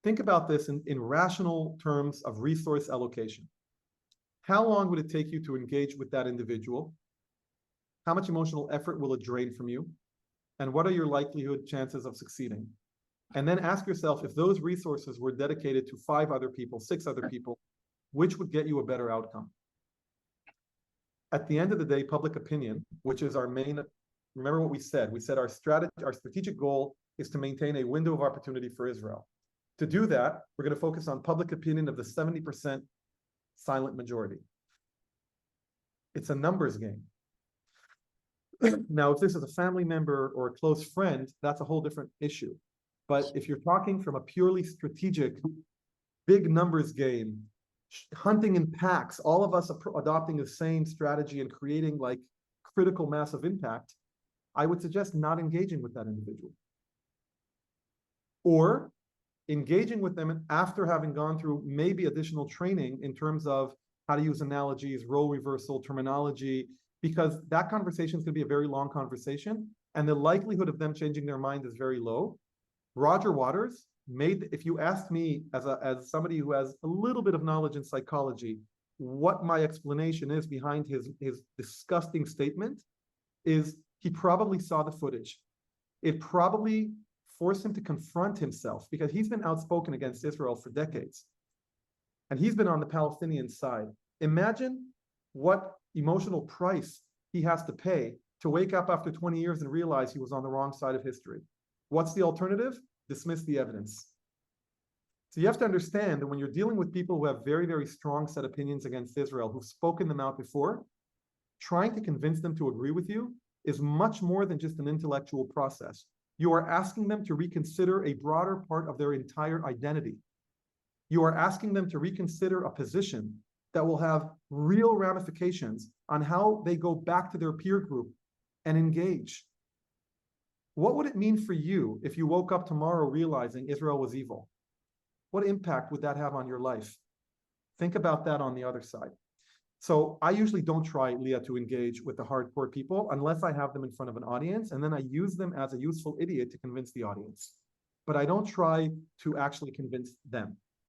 Think about this in rational terms of resource allocation. How long would it take you to engage with that individual? How much emotional effort will it drain from you? And what are your likelihood chances of succeeding? And then ask yourself, if those resources were dedicated to 5 other people, 6 other people, which would get you a better outcome? At the end of the day, public opinion, which is our main, remember what we said. We said our strategic goal is to maintain a window of opportunity for Israel. To do that, we're going to focus on public opinion of the 70% silent majority. It's a numbers game. Now, if this is a family member or a close friend, that's a whole different issue. But if you're talking from a purely strategic, big numbers game, hunting in packs, all of us adopting the same strategy and creating like critical mass of impact, I would suggest not engaging with that individual. Or engaging with them after having gone through maybe additional training in terms of how to use analogies, role reversal, terminology, because that conversation is going to be a very long conversation, and the likelihood of them changing their mind is very low. Roger Waters made, if you asked me as somebody who has a little bit of knowledge in psychology, what my explanation is behind his disgusting statement, is he probably saw the footage. It probably forced him to confront himself, because he's been outspoken against Israel for decades. And he's been on the Palestinian side. Imagine what emotional price he has to pay to wake up after 20 years and realize he was on the wrong side of history. What's the alternative? Dismiss the evidence. So you have to understand that when you're dealing with people who have very, very strong set opinions against Israel, who've spoken them out before, trying to convince them to agree with you is much more than just an intellectual process. You are asking them to reconsider a broader part of their entire identity. You are asking them to reconsider a position that will have real ramifications on how they go back to their peer group and engage. What would it mean for you if you woke up tomorrow realizing Israel was evil? What impact would that have on your life? Think about that on the other side. So I usually don't try, Leah, to engage with the hardcore people unless I have them in front of an audience, and then I use them as a useful idiot to convince the audience. But I don't try to actually convince them.